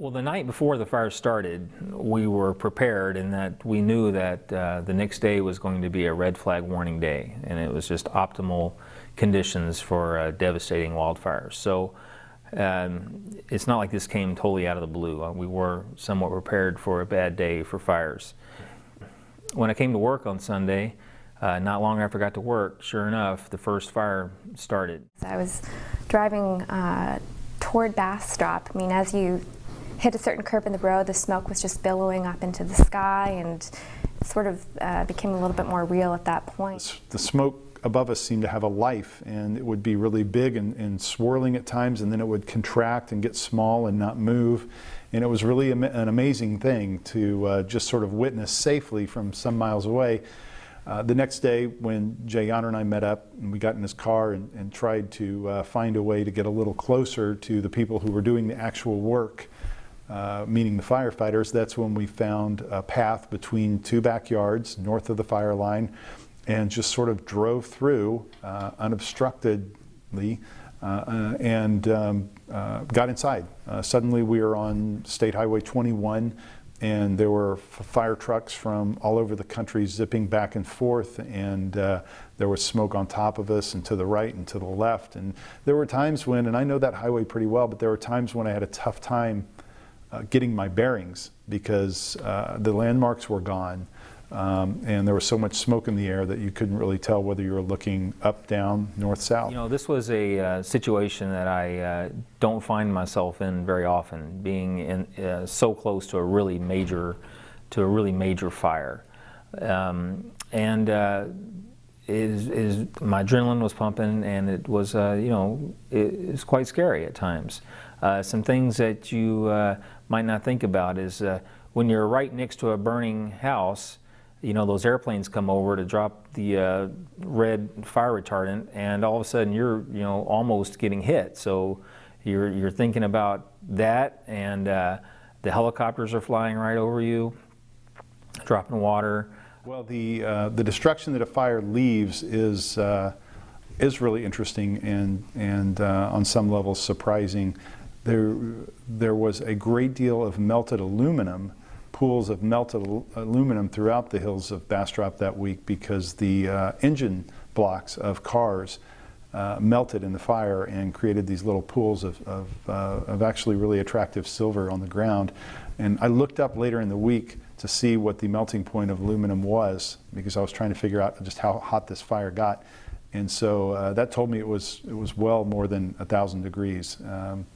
Well, the night before the fire started, we were prepared in that we knew that the next day was going to be a red flag warning day, and it was just optimal conditions for devastating wildfires. So it's not like this came totally out of the blue. We were somewhat prepared for a bad day for fires. When I came to work on Sunday, not long after I got to work, sure enough, the first fire started. I was driving toward Bastrop. I mean, as you hit a certain curve in the road, the smoke was just billowing up into the sky, and it sort of became a little bit more real at that point. The smoke above us seemed to have a life, and it would be really big and swirling at times, and then it would contract and get small and not move. And it was really an amazing thing to just sort of witness safely from some miles away. The next day, when Jay Yonner and I met up, and we got in his car and tried to find a way to get a little closer to the people who were doing the actual work, meaning the firefighters, that's when we found a path between two backyards north of the fire line, and just sort of drove through unobstructedly and got inside. Suddenly we were on State Highway 21, and there were fire trucks from all over the country zipping back and forth, and there was smoke on top of us and to the right and to the left. And there were times when, and I know that highway pretty well, but there were times when I had a tough time getting my bearings because the landmarks were gone. And there was so much smoke in the air that you couldn't really tell whether you were looking up, down, north, south. You know, this was a situation that I don't find myself in very often, being in, so close to a really major fire. My adrenaline was pumping, and it was, you know, it was quite scary at times. Some things that you might not think about is when you're right next to a burning house, you know, those airplanes come over to drop the red fire retardant, and all of a sudden you're, you know, almost getting hit. So you're thinking about that, and the helicopters are flying right over you, dropping water. Well, the destruction that a fire leaves is really interesting and on some levels surprising. There was a great deal of melted aluminum, pools of melted aluminum throughout the hills of Bastrop that week, because the engine blocks of cars melted in the fire and created these little pools of actually really attractive silver on the ground. And I looked up later in the week to see what the melting point of aluminum was, because I was trying to figure out just how hot this fire got. And so that told me it was well more than 1,000 degrees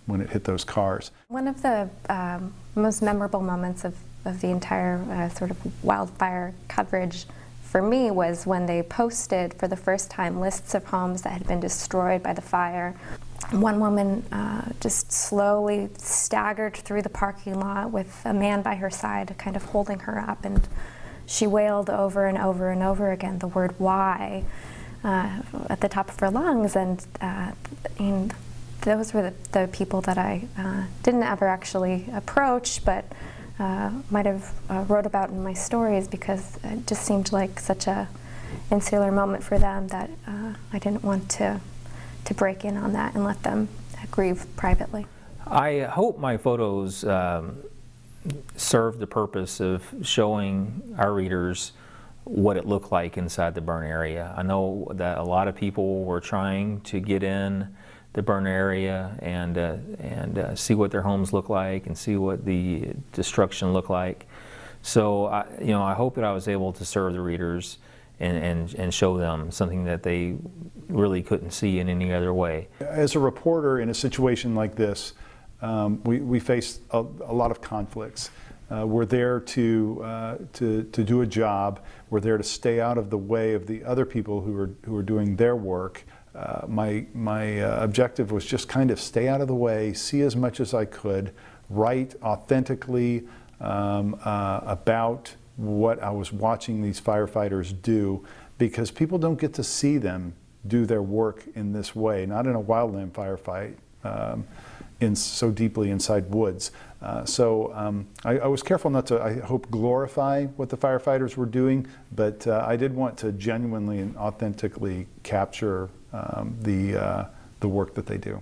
when it hit those cars. One of the most memorable moments of the entire sort of wildfire coverage for me was when they posted for the first time lists of homes that had been destroyed by the fire. One woman just slowly staggered through the parking lot with a man by her side kind of holding her up, and she wailed over and over and over again the word "why" at the top of her lungs. And those were the people that I didn't ever actually approach, but might have wrote about in my stories, because it just seemed like such a insular moment for them that I didn't want to break in on that and let them grieve privately. I hope my photos serve the purpose of showing our readers what it looked like inside the burn area. I know that a lot of people were trying to get in the burn area and see what their homes look like and see what the destruction looked like. So you know, I hope that I was able to serve the readers and show them something that they really couldn't see in any other way. As a reporter in a situation like this, we face a lot of conflicts. We're there to do a job. We're there to stay out of the way of the other people who are doing their work. My objective was just kind of stay out of the way, see as much as I could, write authentically about what I was watching these firefighters do, because people don't get to see them do their work in this way, not in a wildland firefight, so deeply inside woods. I was careful not to, I hope, glorify what the firefighters were doing, but I did want to genuinely and authentically capture the work that they do.